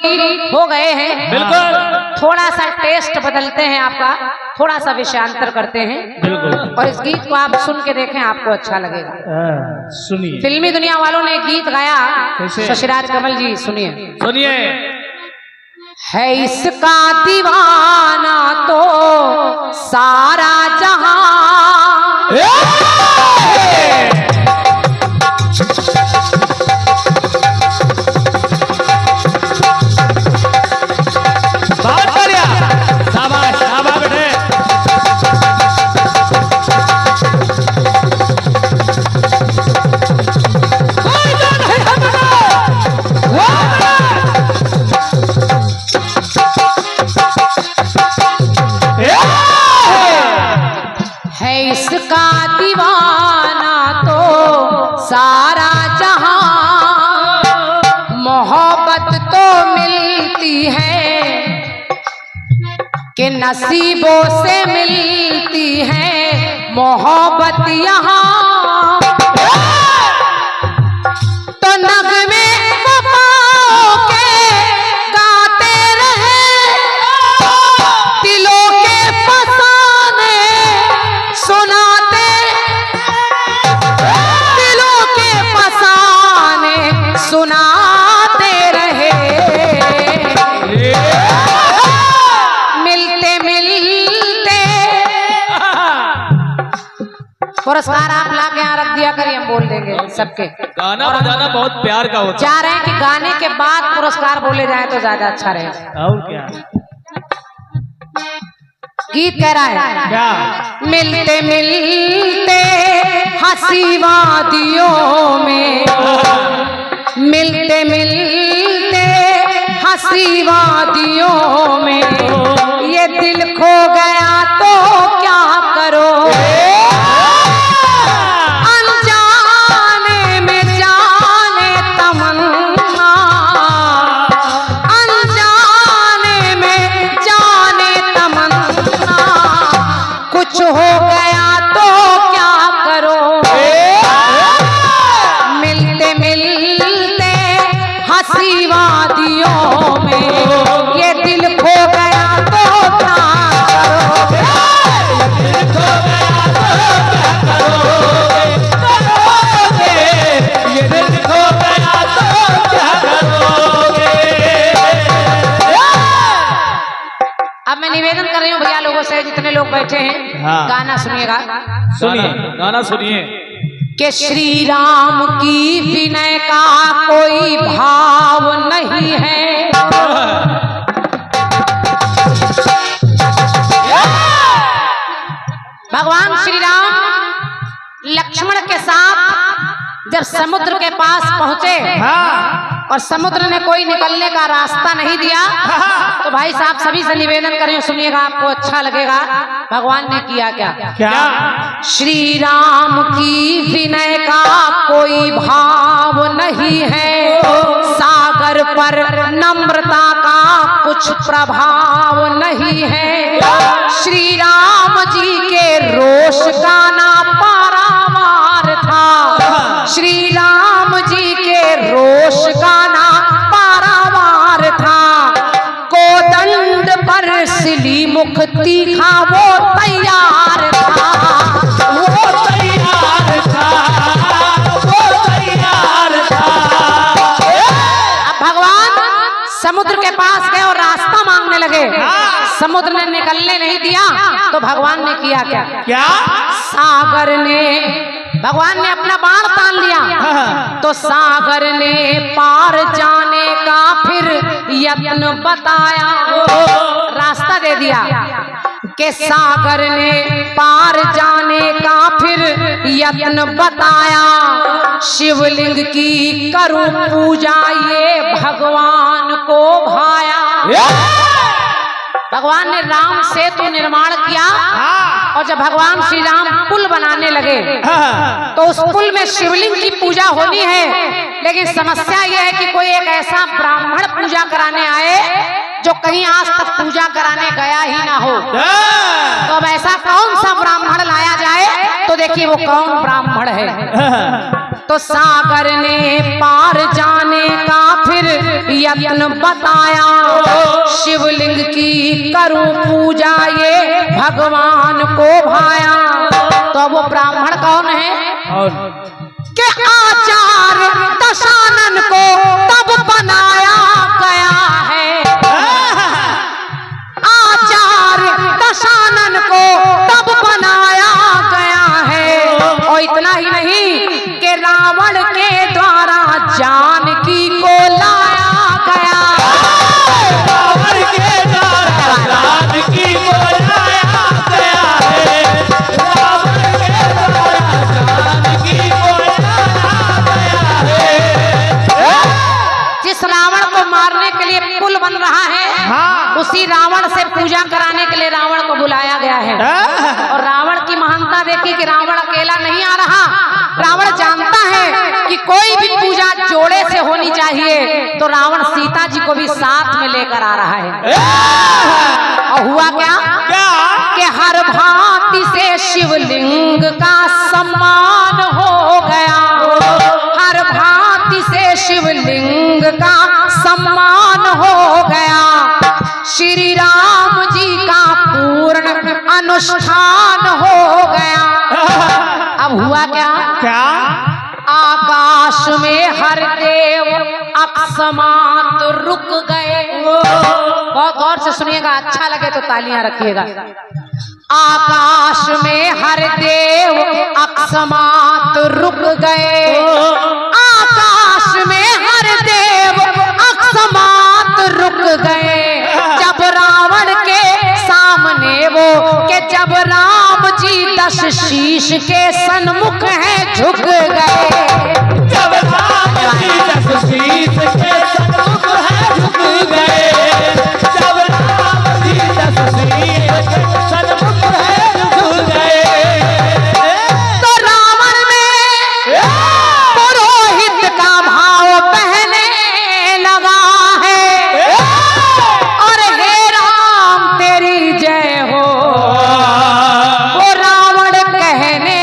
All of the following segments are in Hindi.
गीत हो गए हैं, बिल्कुल थोड़ा सा टेस्ट बदलते हैं आपका, थोड़ा सा विषयांतर करते हैं बिल्कुल। और इस गीत को आप सुन के देखें, आपको अच्छा लगेगा। सुनिए, फिल्मी दुनिया वालों ने गीत गाया, कैसे? शशिराज कमल जी सुनिए। सुनिए। है इसका दीवाना तो सारा जहां, है इसका दीवाना तो सारा जहां, मोहब्बत तो मिलती है कि नसीबों से मिलती है मोहब्बत यहाँ, तो नगमे वफाओं के गाते रहे, दिलों के फसाने सुनाते, दिलों के फसाने सुनाते रहे, मिलते मिलते। पुरस्कार आप ला के यहाँ रख दिया करिए, हम बोल देंगे सबके। गाना बजाना बहुत प्यार का होता चाह रहे हैं कि गाने के बाद पुरस्कार बोले जाए तो ज्यादा अच्छा रहे। है। और क्या गीत कह रहा है क्या? मिलते मिलते हंसी वादियों में, मिलते मिलते हंसी वादियों में, ये दिल खो गया तो क्या करो, अनजाने में जाने तमन्ना, अनजाने में जाने तमन्ना, कुछ हो गया तो क्या करो, मिलते मिलते हंसी वादियों में, ये दिल खो गया तो क्या करो, ये दिल खो गया तो क्या करोगे? अब मैं निवेदन कर रही हूँ भैया लोगों से, जितने लोग बैठे हैं, हाँ। गाना सुनिएगा। सुनिए, गाना सुनिए। कि श्री राम की विनय का कोई भाव नहीं है, भगवान श्री राम लक्ष्मण के साथ जब समुद्र के पास पहुंचे और समुद्र ने कोई निकलने का रास्ता नहीं दिया, तो भाई साहब सभी से निवेदन करें, सुनिएगा, आपको अच्छा लगेगा। भगवान ने किया क्या? क्या? श्री राम की विनय का कोई भाव नहीं है, सागर पर नम्रता का कुछ प्रभाव नहीं है, श्री राम जी के रोष का ना पारावार था, श्री राम जी के रोष का ना पारावार था, कोदंड पर सिली मुख तीखा वो तैयार था, वो तैयार था, वो तैयार था। अब भगवान समुद्र के पास गए और रास्ता मांगने लगे, समुद्र ने निकलने नहीं दिया, तो भगवान ने किया क्या? क्या? सागर ने, भगवान ने अपना बाण तान लिया, तो सागर ने पार जाने का फिर यत्न बताया, रास्ता दे दिया कि सागर ने पार जाने का फिर यत्न बताया, शिवलिंग की करूं पूजा ये भगवान को भाया। भगवान ने राम सेतु निर्माण किया, और जब भगवान श्री राम पुल बनाने लगे तो उस पुल में शिवलिंग की पूजा होनी है, लेकिन समस्या यह है कि कोई एक ऐसा ब्राह्मण पूजा कराने आए जो कहीं आज तक पूजा कराने गया ही ना हो। तो अब ऐसा कौन सा ब्राह्मण लाया जाए? तो देखिए वो कौन ब्राह्मण है। तो सागर ने पार जाने का फिर यत्न बताया। शिवलिंग की करूं पूजा ये भगवान को भाया। तो वो ब्राह्मण कौन है? के आचार्य दशानन को तब बनाया गया है। आचार्य दशानन को तब बनाया गया है। और इतना ही नहीं कि रावण के द्वारा जानकी को लाया गया। रावण के द्वारा जानकी को लाया गया है। रावण के द्वारा जानकी को लाया गया है। जिस रावण को मारने के लिए पुल बन रहा है, उसी रावण से पूजा कराने के लिए रावण को बुलाया गया है। और रावण की महानता देखी कि रावण अकेला नहीं आ रहा। रावण जानता है कि कोई भी पूजा जोड़े से होनी चाहिए, तो रावण सीता जी को भी साथ में लेकर आ रहा है। और हुआ क्या कि हर भांति से शिवलिंग का सम्मान हो गया। हर भांति से शिवलिंग का सम्मान हो गया। श्री राम जी का पूर्ण अनुष्ठान हो गया। अब हुआ क्या? आकाश में हर देव अकस्मात रुक गए। बहुत गौर से सुनिएगा, अच्छा लगे तो तालियां रखिएगा। आकाश में हर देव अकस्मात रुक गए। आकाश में हर देव अकस्मात रुक गए। जब रावण के सामने वो के जब राम जी 10 शीश के सन्मुख हैं झुक गए। जब राम जी 10 शीश के सन्मुख हैं झुक गए। जब राम जी 10 शीश के सन्मुख हैं झुक गए। तो रावण में पुरोहित का भाव पहने लगा है। और हे राम तेरी जय हो, वो रावण कहने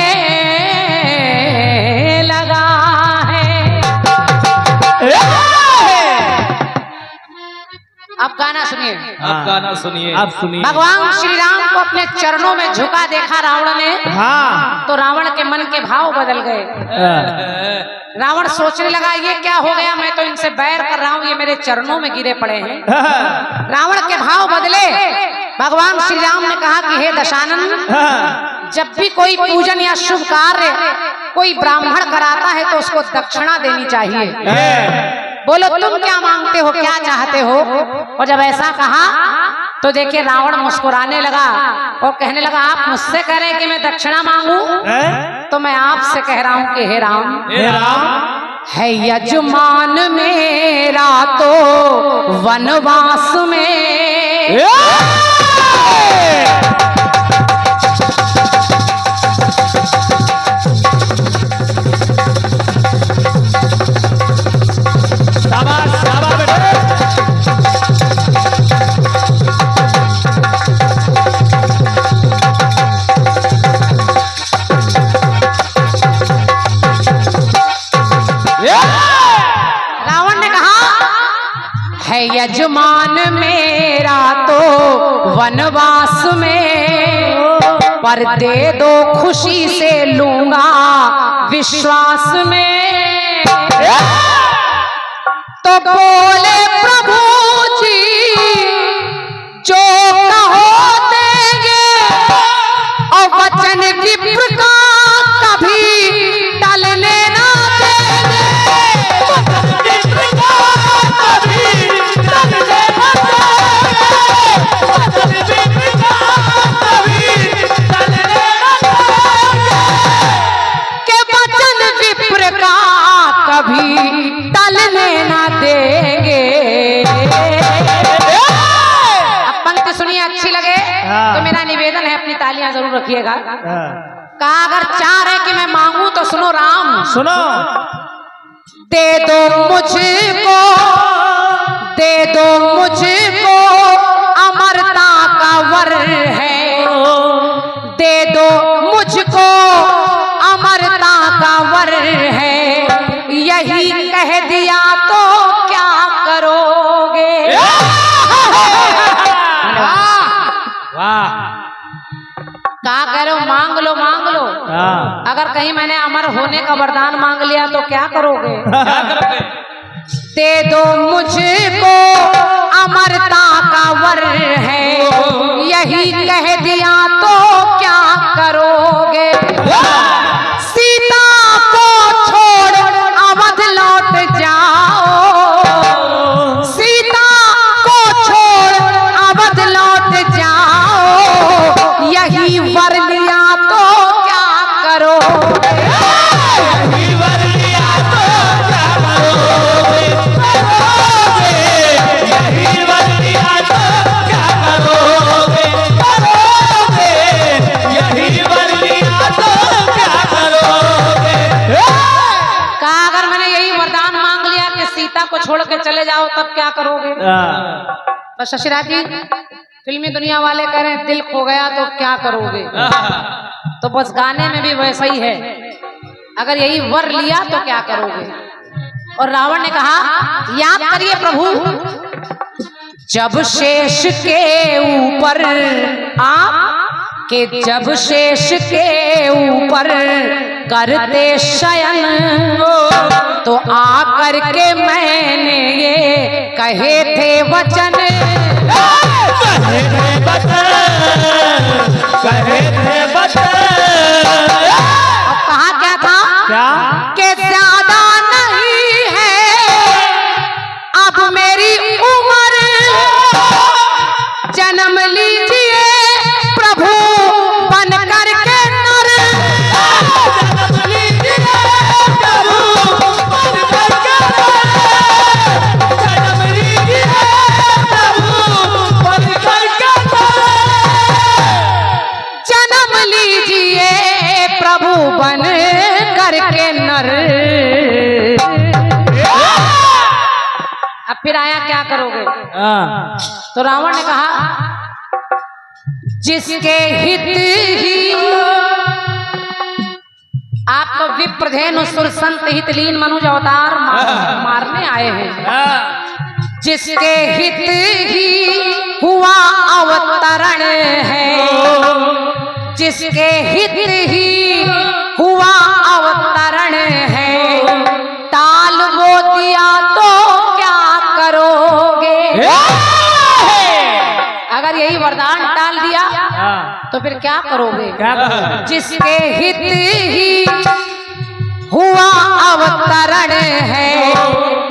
लगा है। अब गाना सुनिए। आप गाना सुनिए। आप सुनिए। भगवान श्री राम को अपने चरणों में झुका देखा रावण ने, तो रावण के मन के भाव बदल गए। रावण सोचने लगा ये क्या हो गया, मैं तो इनसे बैर कर रहा हूं, ये मेरे चरणों में गिरे पड़े हैं। रावण के भाव बदले। भगवान श्री राम ने कहा कि हे दशानन, जब भी कोई पूजन या शुभ कार्य कोई ब्राह्मण कराता है तो उसको दक्षिणा देनी चाहिए। बोलो तुम क्या मांगते हो, क्या चाहते हो? और जब ऐसा कहा तो देखिए रावण मुस्कुराने लगा और कहने लगा आप मुझसे कह रहे हैं कि मैं दक्षिणा मांगू, तो मैं आपसे कह रहा हूं कि हे राम है यजमान मेरा तो वनवास में। रावण ने कहा है यजमान मेरा तो वनवास में, पर दे दो खुशी से लूंगा विश्वास में। तो बोले प्रभु जी जो कहो देंगे, और वचन विप्र का कभी टलने ना देंगे। के वचन विप्र का कभी टलने ना देंगे। अब पंक्ति सुनिए, अच्छी लगे तो मेरा निवेदन है अपनी तालियां जरूर रखिएगा। कहा अगर चाह रहे कि मैं मांगू तो सुनो राम, सुनो। दे दो मुझको, दे दो मुझको अमरता का वर है। दे दो मुझको अमरता का वर है। कह रहे हो मांग लो मांग लो। हाँ। अगर कहीं मैंने अमर होने का वरदान मांग लिया तो क्या करोगे? क्या करोगे? दे दो मुझको अमरता का वर है, यही कह दिया तो क्या करोगे? सीता को छोड़ अवध लौट जाओ, सीता को छोड़ अवध लौट जाओ, यही वर लिया तो क्या करोगे? यही वर लिया तो क्या करोगे? यही वर लिया तो क्या करोगे? यही वर लिया तो क्या करोगे? कहा अगर मैंने यही वरदान मांग लिया कि सीता को छोड़ के चले जाओ तब क्या करोगे? तो शशिराज जी फिल्मी दुनिया वाले कह रहे हैं दिल खो गया तो क्या करोगे? तो बस गाने में भी वैसा ही है, अगर यही वर लिया तो क्या करोगे? और रावण ने कहा याद करिए प्रभु, जब शेष के ऊपर आप के जब शेष के ऊपर करते शयन, तो आकर के मैंने ये कहे थे वचन। कहे थे वचन, कहे थे वचन। अब कहा क्या था? क्या? कि ज्यादा नहीं है अब मेरी उम्र, जन्म लीजिए प्रभु बन कर के नर। जन्म लीजिए प्रभु बन कर के नर। जन्म लीजिए प्रभु बन कर के नर। जन्म लीजिए प्रभु बन कर के नर। अब फिर आया क्या करोगे? तो रावण ने कहा जिसके हित ही आप तो विप्रधेनु सुर संत हितलीन मनुज अवतार मारने आए हैं। जिसके हित ही हुआ अवतरण है, जिसके हित ही हुआ अवतरण है, टाल वो दिया तो क्या करोगे? अगर यही वरदान टाल दिया तो फिर क्या करोगे? क्या करोगे? जिसके हित ही हुआ अवतरण है,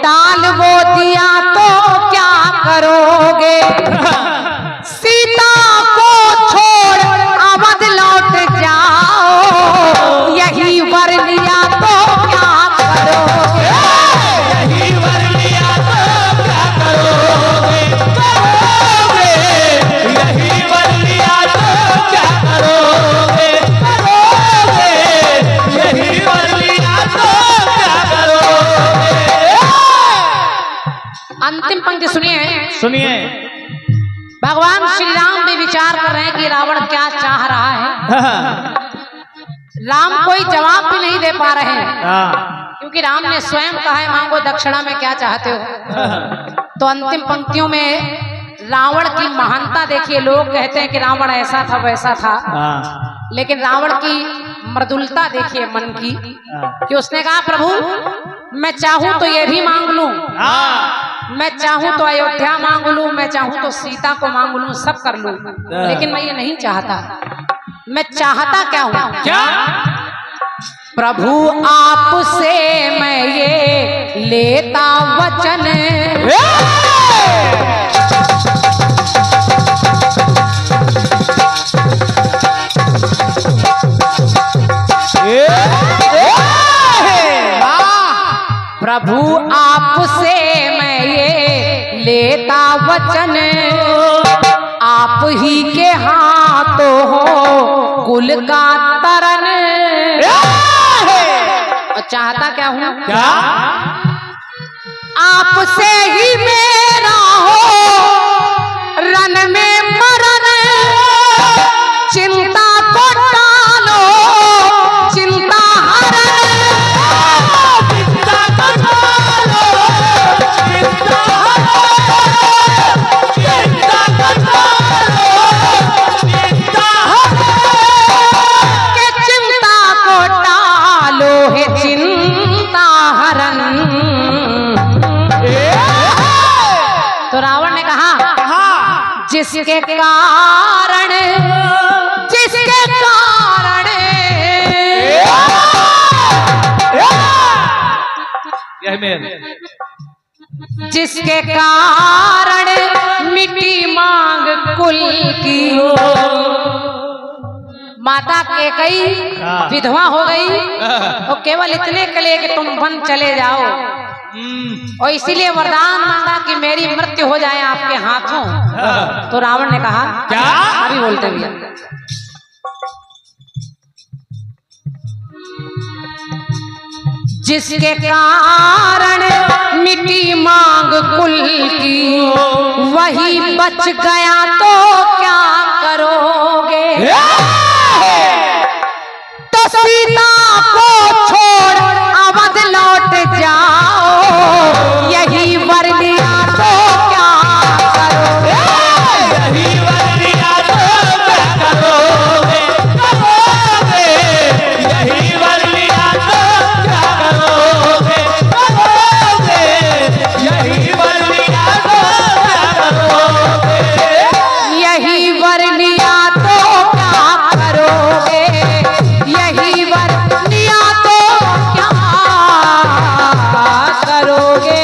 टाल वो दिया तो क्या करोगे? सीता को छोड़ अवध लौट जाओ, यही वर लिया तो क्या करोगे? यही वर लिया तो क्या करोगे? यही वर लिया तो क्या करोगे? यही वर लिया तो क्या करोगे? अंतिम पंक्ति सुनिए। सुनिए। भगवान श्री राम भी विचार कर रहे हैं कि रावण क्या चाह रहा है। राम कोई जवाब भी नहीं दे पा रहे हैं, क्योंकि राम ने स्वयं कहा है मांगो दक्षिणा में क्या चाहते हो। तो अंतिम पंक्तियों में रावण की महानता देखिए। लोग कहते हैं कि रावण ऐसा था वैसा था, लेकिन रावण की मृदुलता देखिए मन की, कि उसने कहा प्रभु मैं चाहूं तो ये भी मांग लूं, मैं चाहूं तो अयोध्या मांग लूं, मैं चाहूं तो सीता को मांग लूं, सब कर लूं, लेकिन मैं ये नहीं चाहता। मैं चाहता क्या हूं? क्या? प्रभु आपसे मैं ये लेता वचन, प्रभु आपसे मैं ये लेता वचन, आप ही के हाथों हो कुल का तरन। और चाहता क्या हूं? क्या? आपसे ही मेरा हो रन में मरन, चिंता को टालो चिंता हरन। चिंता को टालो चिंता हरन। चिंता को टालो चिंता हरन। तो रावण ने कहा जिसके कारण जिसके कारण मिट्टी मांग कुल की माता के कई विधवा हो गई तो केवल इतने के लिए कि तुम वन चले जाओ और इसीलिए वरदान मांगा कि मेरी मृत्यु हो जाए आपके हाथों। तो रावण ने कहा क्या? अभी बोलते भैया जिसके कारण मिट्टी मांग कुल की वही बच गया तो क्या करोगे? तो सीता को छोड़ अवध लौट जाओ यही वर लिया तो क्या करोगे? यही वर लिया तो क्या करोगे? करोगे यही वर लिया तो क्या करोगे? करोगे यही वर लिया तो क्या करोगे? यही वर लिया तो क्या करोगे? यही वर लिया तो क्या करोगे?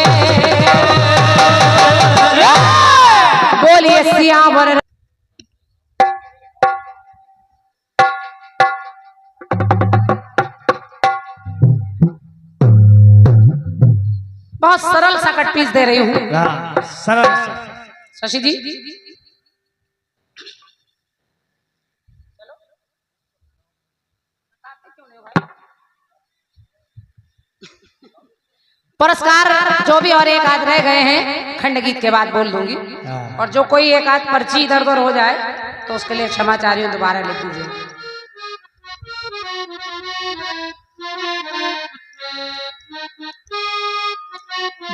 बोलिए सियावर बहुत सरल सा कट पीस दे रही हूँ सरल शशि जी। पुरस्कार जो भी और एक आध रह गए हैं खंड गीत के बाद बोल दूंगी और जो कोई एक आध पर्ची इधर उधर हो जाए तो उसके लिए क्षमाचारी हूं, दोबारा लिख दीजिए।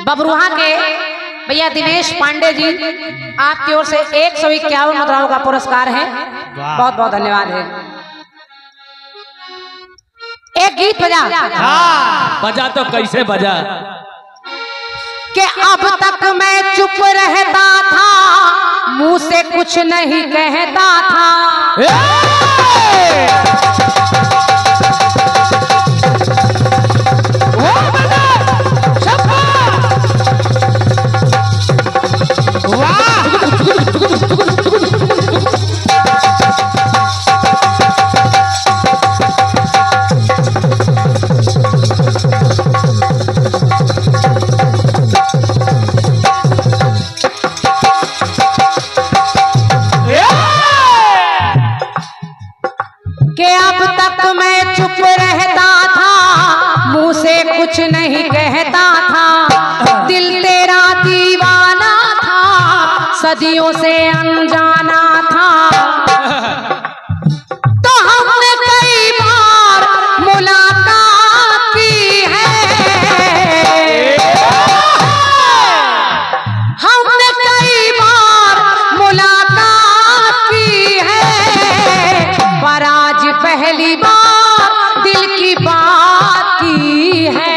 बबरुहा के भैया दिनेश पांडे जी आपकी ओर से 151 मुद्राओं का पुरस्कार है, बहुत बहुत धन्यवाद है। एक गीत बजा बजा तो कैसे बजा कि अब तक मैं चुप रहता था मुंह से कुछ नहीं कहता था कुछ नहीं कहता था दिल तेरा दीवाना था सदियों से अनजाना था तो हमने कई बार मुलाकात की है हमने कई बार मुलाकात की है पर आज पहली बार दिल की बात की है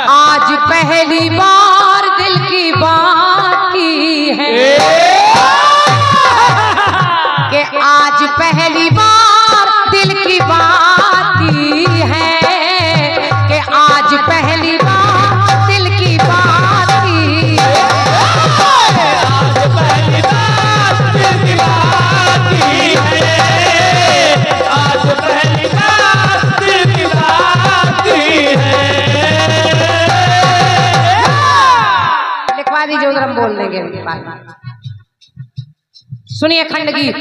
आज पहली बार दिल की बात की है कि आज पहली बार दिल की बात की है कि आज पहली बार दिल की बात की है आज पहली बार दिल की बात की है आज पहली बार दिल की बात की है। लिखवा दीजिए उधर हम बोल देंगे उनके बाद सुनिए खंड गीत।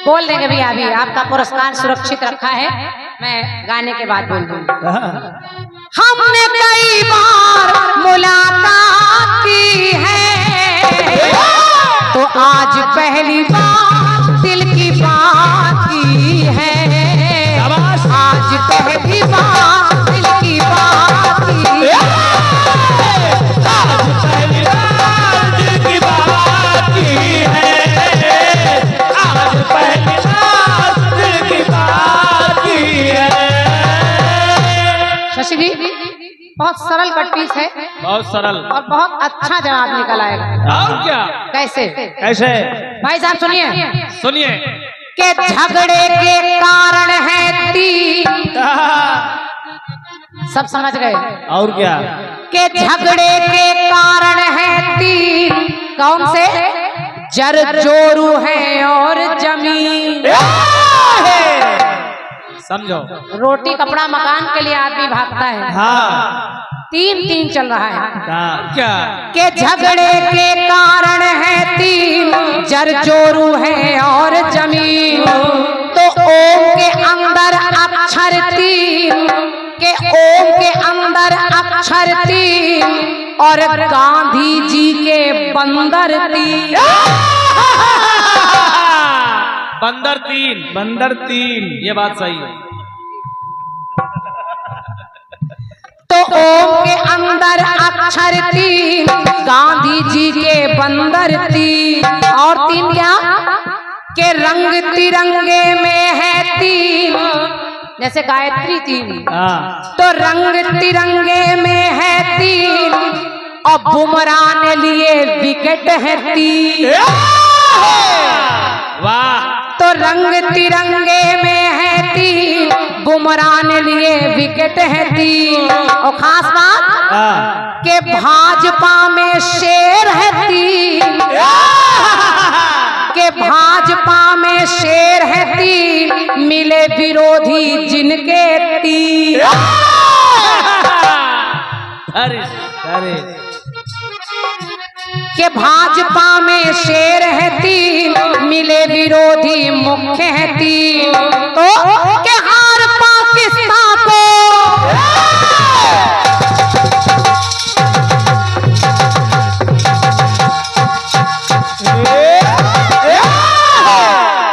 बोल देंगे भैया अभी आपका पुरस्कार सुरक्षित रखा है मैं गाने के बाद बोल दूंगी। हमने कई बार मुलाकात की है तो आज पहली बार दिल की बात की है आज पहली बार दिल की बात की है आज पहली बार दिल की बात की है आज बहुत सरल कट्टी है बहुत सरल और बहुत अच्छा जवाब निकल आएगा। और क्या कैसे? कैसे भाई साहब सुनिए सुनिए कि झगड़े के कारण है तीन। सब समझ गए? और क्या कि झगड़े के कारण है तीन। कौन से? जर जोरू है और जमीन। समझो रोटी कपड़ा मकान के लिए आदमी भागता है। हाँ तीन तीन चल रहा है। क्या के झगड़े के कारण है तीन। जर जोरू है और जमीन। तो ओम के अंदर अक्षर तीन। के ओम के अंदर अक्षर तीन और गांधी जी के बंदर तीन। बंदर तीन ये बात सही है। तो ओम के अंदर अक्षर तीन। गांधी जी के बंदर तीन। और तीन क्या? के रंग तिरंगे में है तीन। जैसे गायत्री तीन तो रंग तिरंगे में है तीन। और बुमराह ने लिए विकेट है तीन। वाह तो रंग तिरंगे में है तीन। बुमराह ने लिए विकेट है तीन। और खास बात के भाजपा में शेर है तीन। के भाजपा में शेर है तीन। मिले विरोधी जिनके तीन। अरे अरे के भाजपा में शेर है तीन। मिले विरोधी मुख्य है तीन। तो के हार पाकिस्तान को।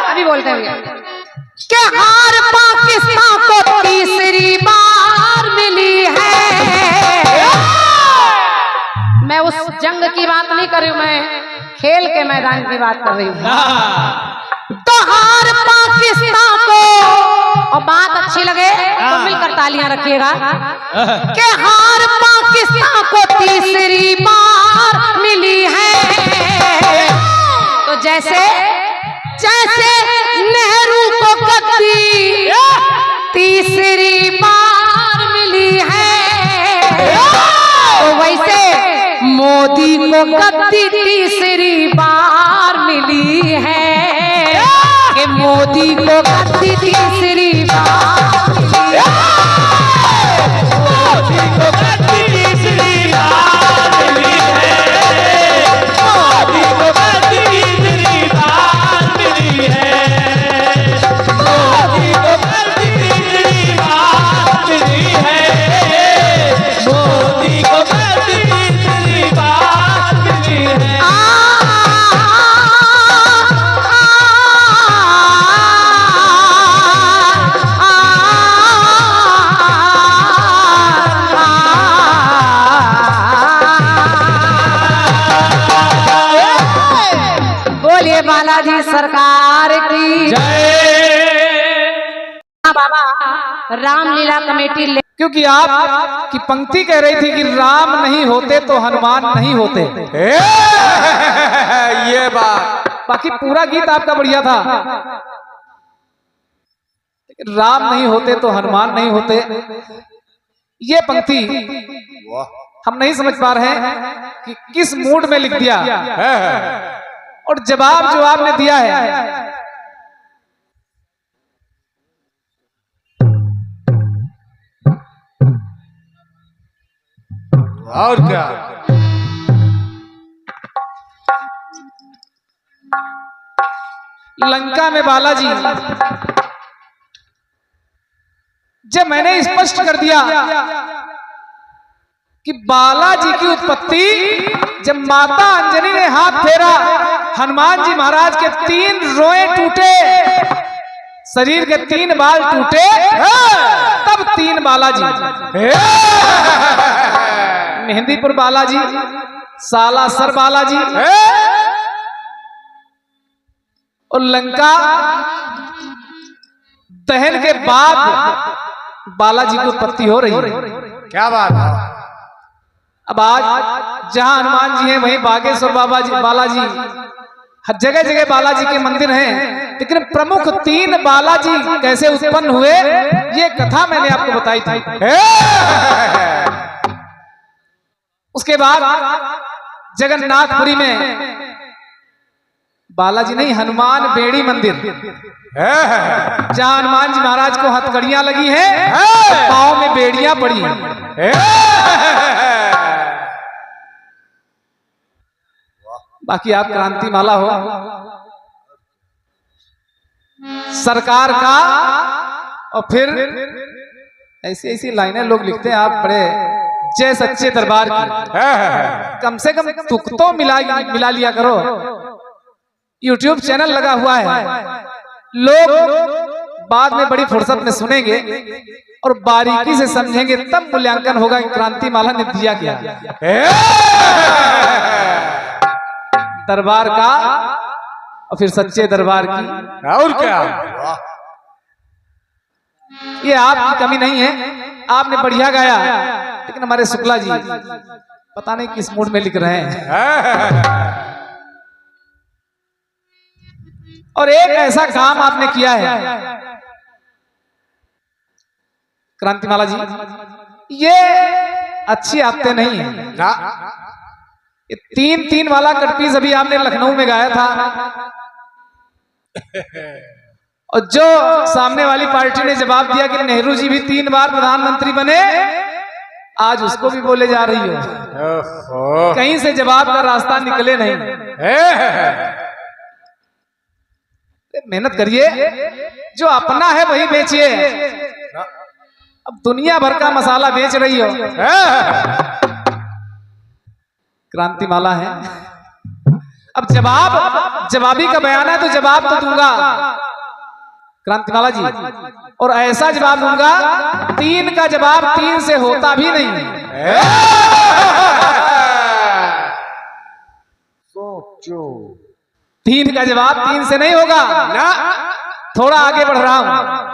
अभी बोलते हैं के हार पाकिस्तान को तीसरी बार मिली है। मैं उस जंग की बात नहीं कर रही हूं, मैं खेल के मैदान की बात कर रही हूं। तो हार पाकिस्तान को। और बात अच्छी लगे तो मिलकर तालियां रखिएगा। कि हार पाकिस्तान को तीसरी बार मिली है। तो जैसे जैसे नेहरू को गद्दी तीसरी बार मिली है। तो वैसे मोदी को गद्दी तीसरी बार मिली है। कि मोदी को गद्दी तीसरी बार मिली है। मोदी को गद्दी तीसरी बार मिली है। मोदी को गद्दी तीसरी बार मिली है। मोदी को गद्दी तीसरी बार मिली है। मोदी को गद्दी तीसरी बार मिली है। बोलिए बालाजी सरकार की जय। बाबा रामलीला कमेटी ले। क्योंकि आप की पंक्ति कह रही थी कि राम नहीं होते तो हनुमान नहीं होते। ये बात बाकी पूरा गीत आपका बढ़िया था। लेकिन राम नहीं होते तो हनुमान नहीं होते, ये पंक्ति हम नहीं समझ पा रहे हैं कि किस मूड में लिख दिया। और जवाब जो आपने दिया है और क्या लंका में बालाजी, जब मैंने स्पष्ट कर दिया कि बालाजी की उत्पत्ति जब माता अंजनी ने हाथ फेरा, हनुमान जी महाराज के 3 रोए टूटे, शरीर के 3 बाल टूटे, तब 3 बालाजी, मेहंदीपुर बालाजी, सालासर बालाजी और लंका दहन के बाद बालाजी की उत्पत्ति हो रही है। क्या बात है। अब आज जहां हनुमान जी हैं वहीं बागेश्वर बालाजी, हर जगह जगह बालाजी के मंदिर हैं, लेकिन प्रमुख 3 बालाजी कैसे उत्पन्न हुए ये कथा मैंने आपको बताई थी। उसके बाद जगन्नाथपुरी में बालाजी नहीं, हनुमान बेड़ी मंदिर, जहां हनुमान जी महाराज को हथकड़ियां लगी हैं, पांव में बेड़ियां पड़ी हैं। बाकी आप क्रांति माला हो, सरकार का, और फिर ऐसी ऐसी लाइनें लोग लिखते हैं, आप बड़े जय सच्चे दरबार की, कम से कम तुक तो मिला लिया करो। YouTube चैनल लगा हुआ है, लोग बाद में बड़ी फुर्सत में सुनेंगे और बारीकी से समझेंगे, तब मूल्यांकन होगा कि क्रांति माला ने दिया क्या दरबार का और फिर सच्चे दरबार की। और क्या? ये आपकी कमी नहीं है, आपने बढ़िया गाया, लेकिन हमारे शुक्ला जी पता नहीं किस मूड में लिख रहे हैं। और एक ऐसा काम आपने किया है क्रांतिमाला जी, ये अच्छी आदतें नहीं है। ये 3-3 वाला कटपीस अभी आपने लखनऊ में गाया था, और जो सामने वाली पार्टी ने जवाब दिया कि नेहरू जी भी 3 बार प्रधानमंत्री बने, आज उसको भी बोले जा रही हो। कहीं से जवाब का रास्ता निकले नहीं। मेहनत करिए, जो अपना है वही बेचिए। अब दुनिया भर का मसाला बेच रही हो, क्रांति माला है। अब जवाबी का बयान है तो जवाब तो दूंगा क्रांति माला जी, और ऐसा जवाब दूंगा 3 का जवाब 3 से होता भी नहीं। सोचो, 3 का जवाब 3 से नहीं होगा ना। थोड़ा आगे बढ़ रहा हूं।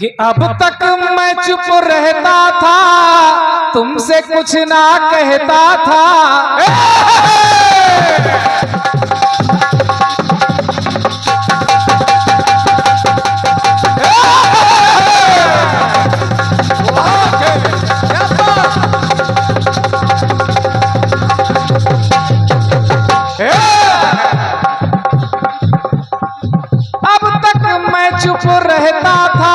कि अब तक मैं चुप रहता था, तुमसे कुछ ना कहता था, चुप रहता था,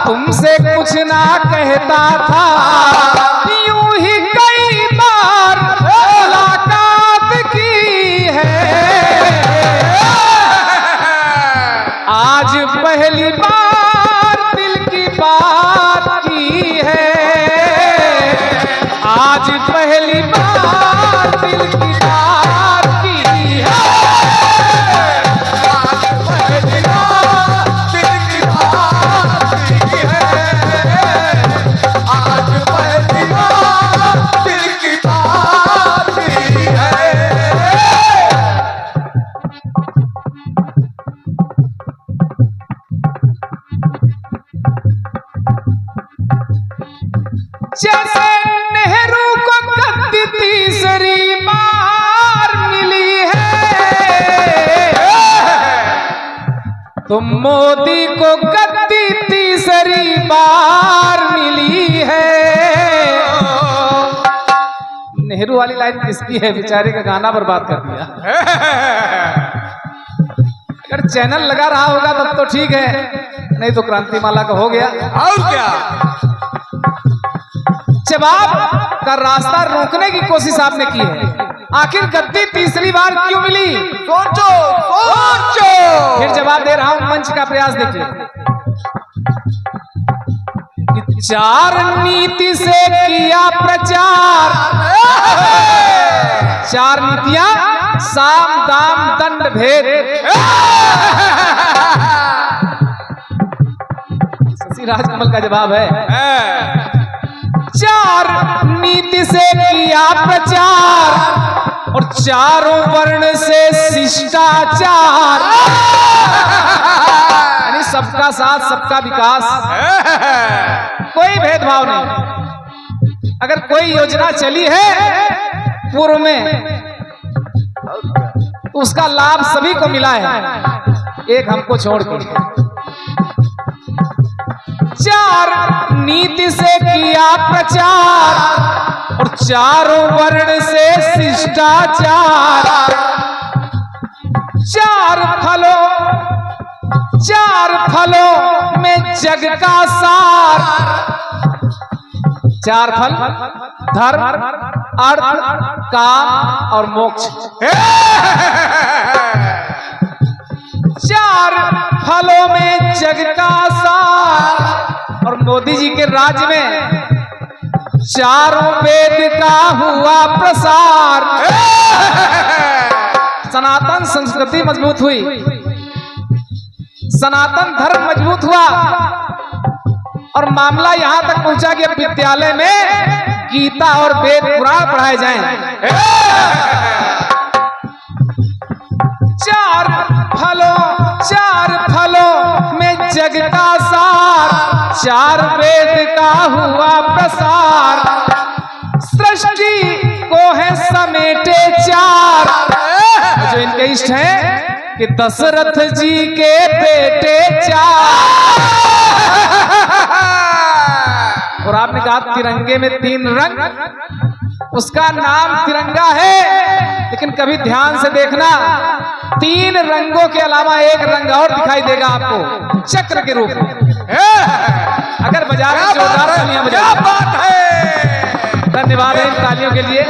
तुमसे कुछ ना कहता था, यूं ही कई बार मुलाकात की है, आज पहली बार दिल की बात की है, आज पहली बार दिल की बात की है। जैसे नेहरू को गद्दी तीसरी बार मिली है, तो मोदी को गद्दी तीसरी बार मिली है। नेहरू वाली लाइन किसकी है? बेचारे का गाना बर्बाद कर दिया। अगर चैनल लगा रहा होगा तब तो ठीक है, नहीं तो क्रांति माला का हो गया। और क्या? जवाब का रास्ता रोकने की कोशिश आपने की है। आखिर गद्दी तीसरी बार क्यों मिली? सोचो सोचो। फिर जवाब दे रहा हूं, मंच का प्रयास देखिए। 4 नीति से किया प्रचार, 4 नीतियां, साम दाम दंड भेद। शशि राजकमल का जवाब है। 4 नीति से किया प्रचार और चारों वर्ण से शिष्टाचार, यानी सबका साथ सबका विकास, कोई भेदभाव नहीं। अगर कोई योजना चली है पूर्व में तो उसका लाभ सभी को मिला है, एक हमको छोड़ के। चार नीति से किया प्रचार और चारों वर्ण से शिष्टाचार। चार फलों में जग का सार। चार फल, धर्म, अर्थ, काम और मोक्ष। चार फलों में जग का सार। और मोदी जी के राज्य में चारों वेद का हुआ प्रसार। सनातन संस्कृति मजबूत हुई, सनातन धर्म मजबूत हुआ और मामला यहां तक पहुंचा कि विद्यालय में गीता और वेद पुराण पढ़ाए जाएं। चार फलों में जग का सार, चार वेद का हुआ प्रसार। सृष्टि को है समेटे चार। जो इनके इष्ट हैं कि दशरथ जी के बेटे चार। और आपने कहा तिरंगे में 3 रंग, उसका नाम तिरंगा है, लेकिन कभी ध्यान से देखना 3 रंगों के अलावा एक रंग और दिखाई देगा आपको, चक्र के रूप में। अगर बाजार में जोरदार तालियां बजा, बात है। धन्यवाद है इन तालियों के लिए।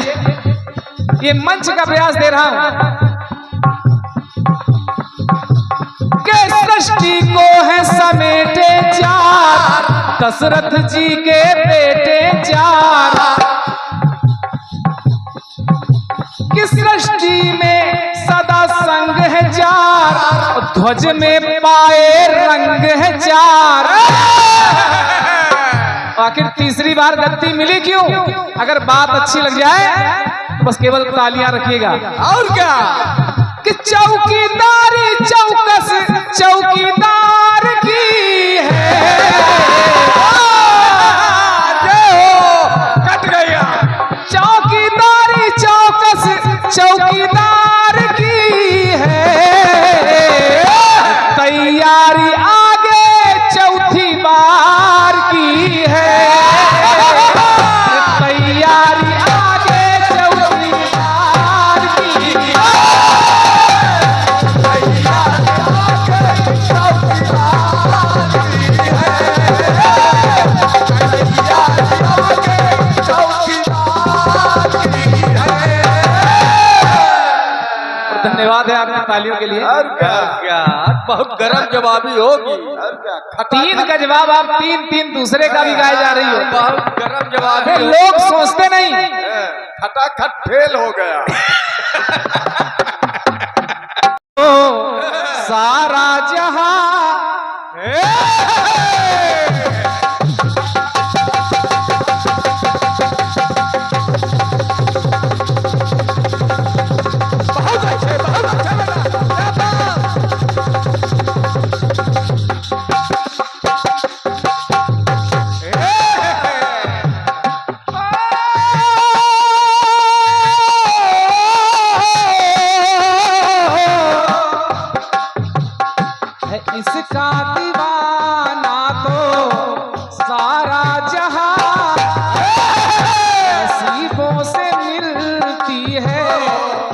ये मंच का प्रयास दे रहा हूं कि सृष्टि को है समेटे चार, दशरथ जी के बेटे चार। कि सृष्टि में सदा संग है चार, ध्वज में पाए रंग है चार। आखिर तीसरी बार गद्दी मिली क्यों? अगर बात अच्छी लग जाए तो बस केवल तालियां रखिएगा। और क्या कि चौकीदारी चौकस चौकीदार की है। कट गया। चौकीदारी चौकस चौकीदार की है। तैयारी आगे चौथी बार की है। तैयारी आगे चौथी बार की है। धन्यवाद है आपकी तालियों के लिए। और क्या बहुत गरम जवाबी होगी। और क्या 3 का जवाब आप 3 दूसरे का भी गाए जा रही हो। बहुत गरम जवाबी। लोग सोचते नहीं, खटाखट फेल हो गया। सारा जहां इसका दीवाना तो सारा जहां नसीबों से मिलती है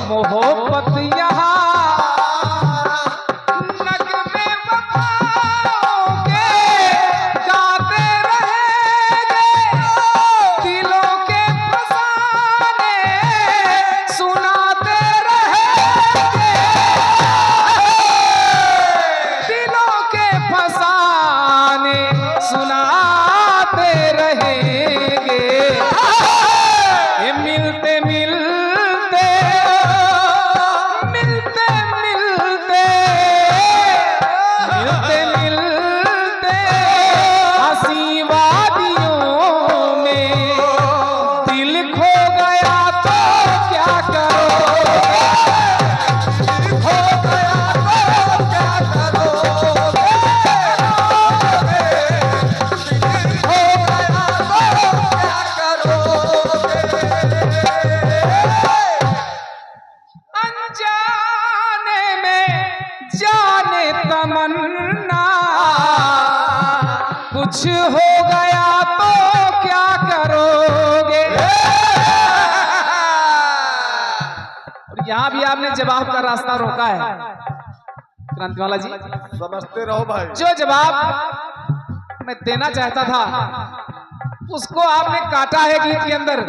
मोहब्बत यहाँ। नगमे वफाओं के गाते रहेंगे, दिलों के फसाने सुनाते रहेंगे। दिलों के फसाने सुनाते रहेंगे। ये मिलते मिलते यहाँ भी आपने जवाब का रास्ता रोका है क्रांतिवाला जी। समझते रहो भाई। जो जवाब मैं देना चाहता था उसको आपने काटा है गीत के अंदर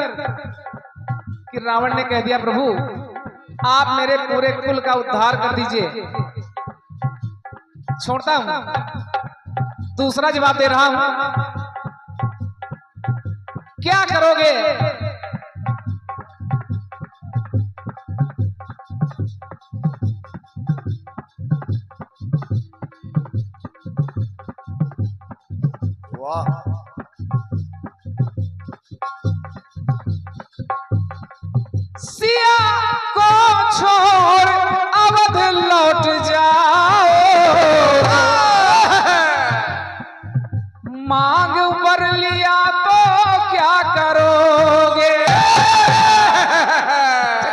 कि रावण ने कह दिया प्रभु आप मेरे पूरे कुल का उद्धार कर दीजिए। छोड़ता हूं, दूसरा जवाब दे रहा हूं, क्या करोगे? वाह। सिया को छोड़ अवध लौट जाओ, मांग वर लिया तो क्या करोगे?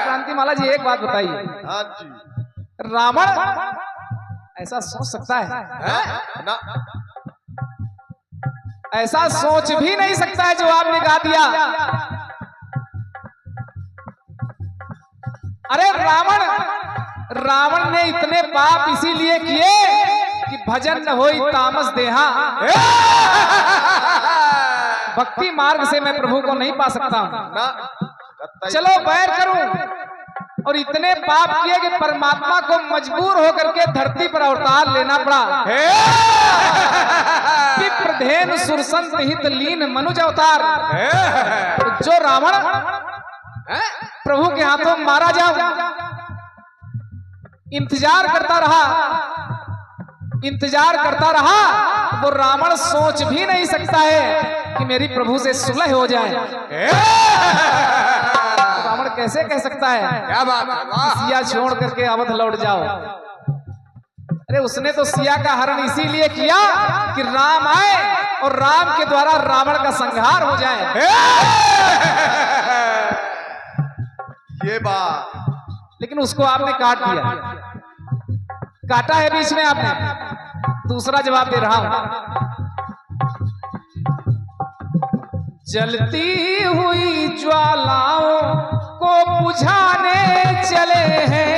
क्रांतिमाला जी एक बात बताइए, हाँ जी। रावण ऐसा सोच सकता है? ना। ऐसा सोच भी नहीं सकता है जो आपने गा दिया। अरे रावण ने इतने पाप इसीलिए किए कि भजन न होई तामस देहा। भक्ति मार्ग से मैं प्रभु को नहीं पा सकता हूं। चलो बैर करूं, और इतने पाप किए कि परमात्मा को मजबूर होकर के धरती पर अवतार लेना पड़ा। विप्रधेनु सुरसंत हित लीन मनुज अवतार। जो रावण प्रभु के हाथों मारा जाओ, इंतजार करता रहा, वो रावण सोच भी नहीं सकता है कि मेरी प्रभु से सुलह हो जाए। रावण कैसे कह सकता है क्या बात है? सिया छोड़ करके अवध लौट जाओ? अरे उसने तो सिया का हरण इसीलिए किया कि राम आए और राम के द्वारा रावण का संहार हो जाए। ये बात। लेकिन उसको आपने काट दिया, काटा है बीच में आपने। दूसरा जवाब दे रहा हूं, जलती हुई ज्वालाओं को बुझाने चले हैं,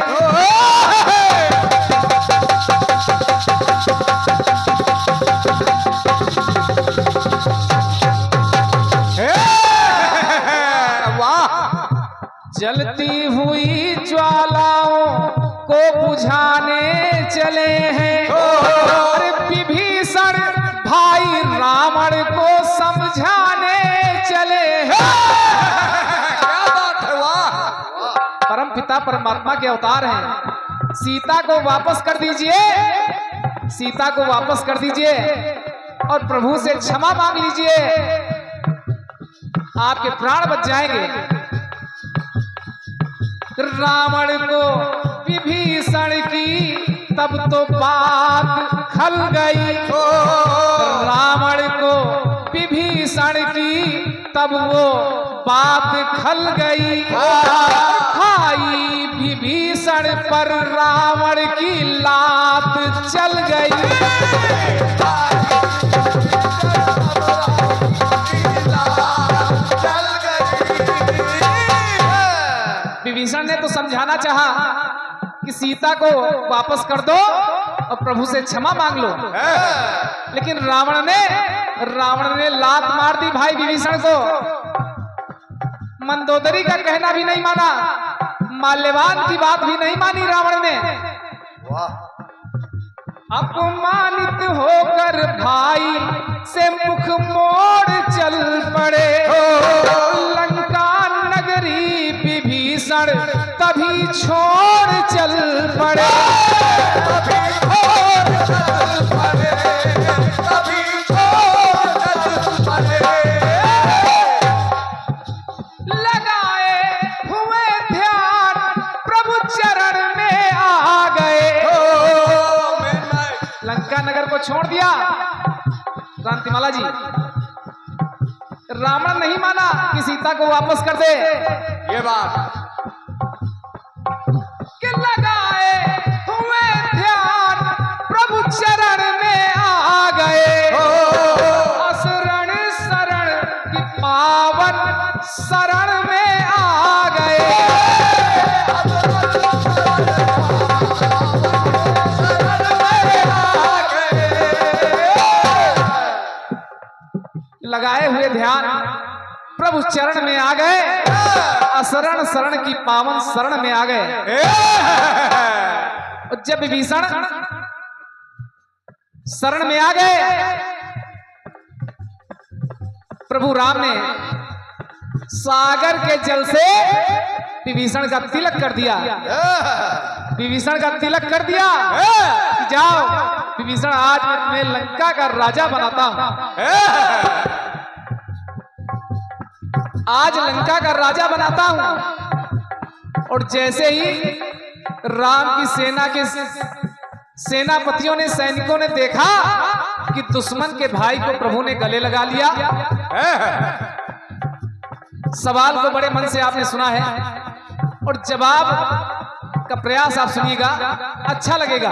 जलती हुई ज्वालाओं को बुझाने चले हैं। अरे विभीषण भाई रावण को समझाने चले हैं। क्या बात है? वाह। परम पिता परमात्मा के अवतार हैं। सीता को वापस कर दीजिए, सीता को वापस कर दीजिए और प्रभु से क्षमा मांग लीजिए, आपके प्राण बच जाएंगे। रावण को विभीषण की तब तो बात खल गई, रावण को विभीषण की तब वो बात खल गई। खाई विभीषण पर रावण की लात चल गई। विभीषण ने तो समझाना चाहा कि सीता को वापस कर दो और प्रभु से क्षमा मांग लो, लेकिन रावण ने लात मार दी भाई विभीषण को। मंदोदरी का कहना भी नहीं माना, माल्यवान की बात भी नहीं मानी रावण ने। अपमानित होकर भाई से मुख मोड़ चल पड़े, लंका नगरी विभीषण तभी छोड़ चल पड़े। लगाए हुए ध्यान प्रभु चरण में आ गए, लंका नगर को छोड़ दिया। क्रांतिमाला जी, रावण नहीं माना कि सीता को वापस कर दे। ये बात कि लगाए हुए ध्यान प्रभु चरण में आ गए, शरण शरण की पावन शरण में आ गए। लगाए हुए ध्यान प्रभु चरण में आ गए, असरण शरण की पावन शरण में आ गए। और जब विभीषण शरण में आ गए, प्रभु राम ने सागर के जल से विभीषण का तिलक कर दिया। विभीषण का तिलक कर दिया कि जाओ विभीषण, आज मैं लंका का राजा बनाता हूं, आज लंका का राजा बनाता हूं। और जैसे ही राम की सेना के सेनापतियों ने, सैनिकों ने देखा कि दुश्मन के भाई को प्रभु ने गले लगा लिया, सवाल को बड़े मन से आपने सुना है और जवाब का प्रयास आप सुनिएगा, अच्छा लगेगा।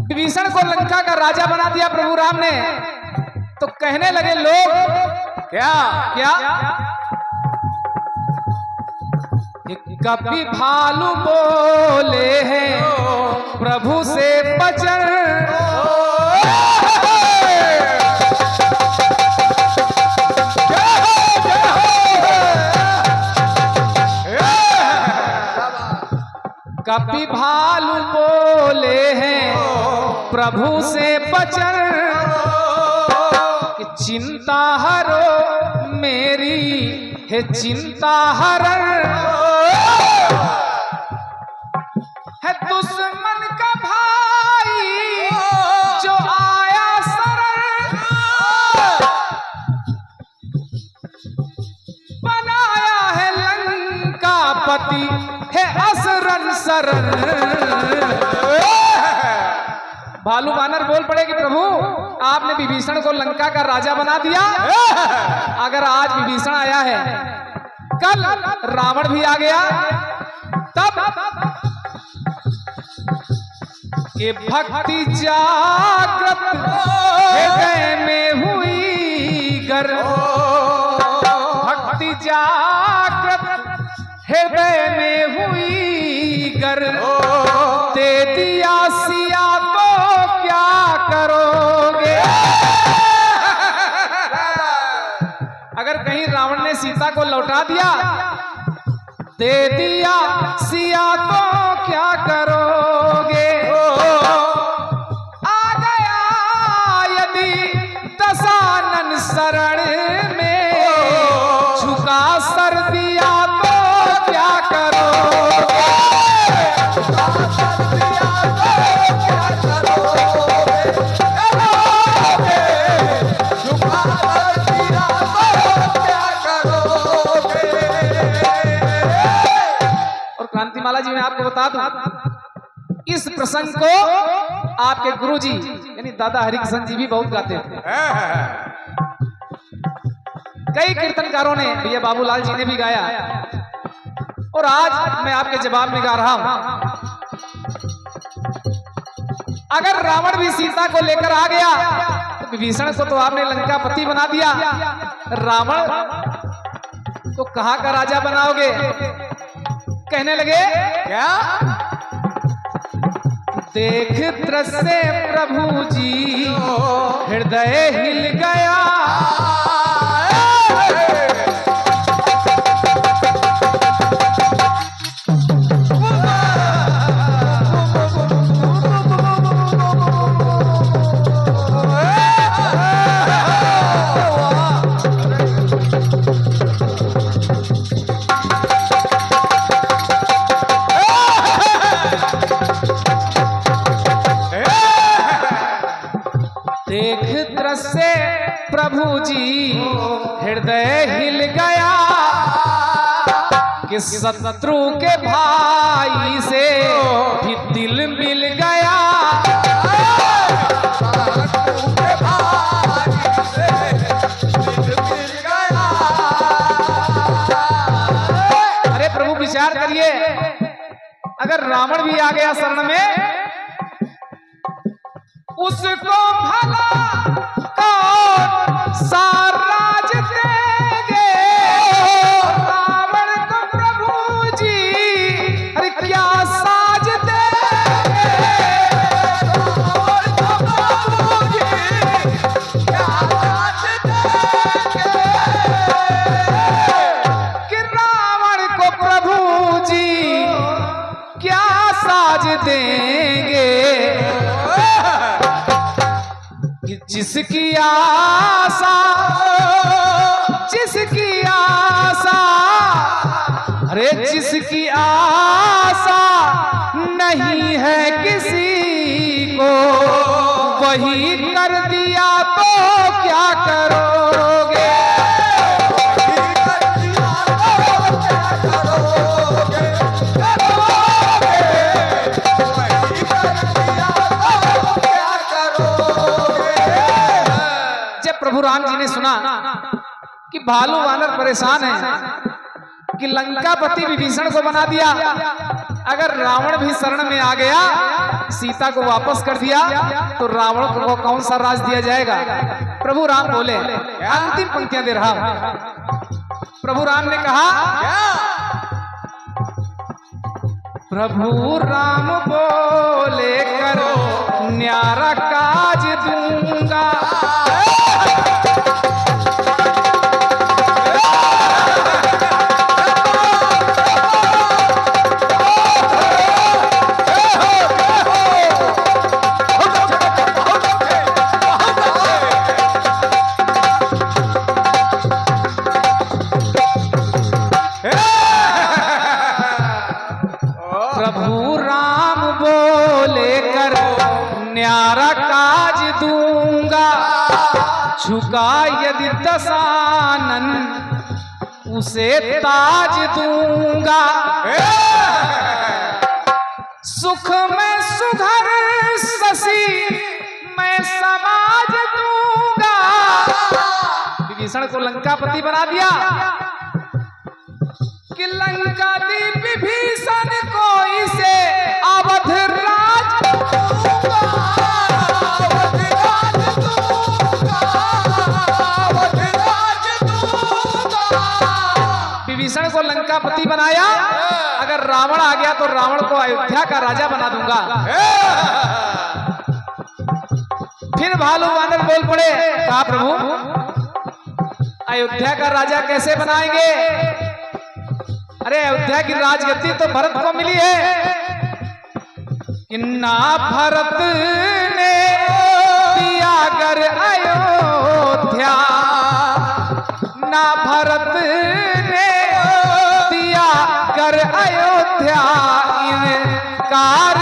विभीषण को लंका का राजा बना दिया प्रभु राम ने, तो कहने लगे लोग क्या क्या कभी भालू बोले हैं प्रभु से बचन, कभी भालू बोले हैं प्रभु से बचन, कि चिंता हरो मेरी है चिंता हरण, है दुश्मन का भाई जो आया शरण, बनाया है लंका पति है असरन शरण। भालू बानर बोल पड़े कि प्रभु आपने विभीषण को लंका का राजा बना दिया, अगर आज विभीषण आया है, कल रावण भी आ गया, तब ये भक्ति जागृत हृदय में हुई गर, भक्ति जागृत हृदय में हुई गर, दे दिया सिया तो क्या करोगे। अगर कहीं रावण ने सीता को लौटा दिया, दे दिया सिया तो क्या करोगे। आ गया यदि दशानन शरण में, झुका सर दिया तो क्या करोगे। क्रांतिमाला जी मैं आपको बता दूं, इस प्रसंग को आपके गुरुजी यानी दादा हरिकिशन जी भी बहुत गाते थे। कई कीर्तनकारों ने, भैया बाबूलाल जी ने भी गाया, और आज मैं आपके जवाब में गा रहा हूं। अगर रावण भी सीता को लेकर आ गया, तो विभीषण को तो आपने लंकापति बना दिया, रावण तो कहां का राजा बनाओगे। कहने लगे क्या, देख दृश्य प्रभु जी हृदय हिल गया, से प्रभु जी हृदय हिल गया, कि शत्रु के भाई से भी दिल मिल गया। अरे प्रभु विचार करिए, अगर रावण भी आ गया शरण में, उसको भला कौन सा राज देंगे। रावण को प्रभु जी अरे क्या साज देंगे। काज देंगे कि जिसकी आशा अरे जिसकी आशा नहीं है किसी को वही कर दिया तो क्या करोगे। जब प्रभु राम जी ने सुना कि भालू वानर परेशान है कि लंकापति विभीषण को बना दिया, अगर रावण भी शरण में आ गया, सीता को वापस कर दिया, तो रावण को कौन सा राज दिया जाएगा। प्रभु राम बोले, अंतिम पंक्तियां दे रहा हूं। प्रभु राम ने कहा, प्रभु राम बोले करो न्यारा काज दूंगा। प्रभु राम बोले कर न्यारा काज दूंगा, झुका यदि दशानन उसे ताज दूंगा। सुख में सुघर शशि मैं समाज दूंगा। विभीषण को लंकापति बना दिया कि लंका दीप विभीषण को इसे अवध राज दूंगा, अवध राज दूंगा, अवध राज दूंगा। विभीषण को लंकापति बनाया, अगर रावण आ गया तो रावण को अयोध्या का राजा बना दूंगा। फिर भालू वानर बोल पड़े, कहा प्रभु अयोध्या का राजा कैसे बनाएंगे। अरे अयोध्या की राजगद्दी तो भरत को मिली है कि ना भरत ने दिया कर अयोध्या, ना भरत ने दिया कर अयोध्या, इनकार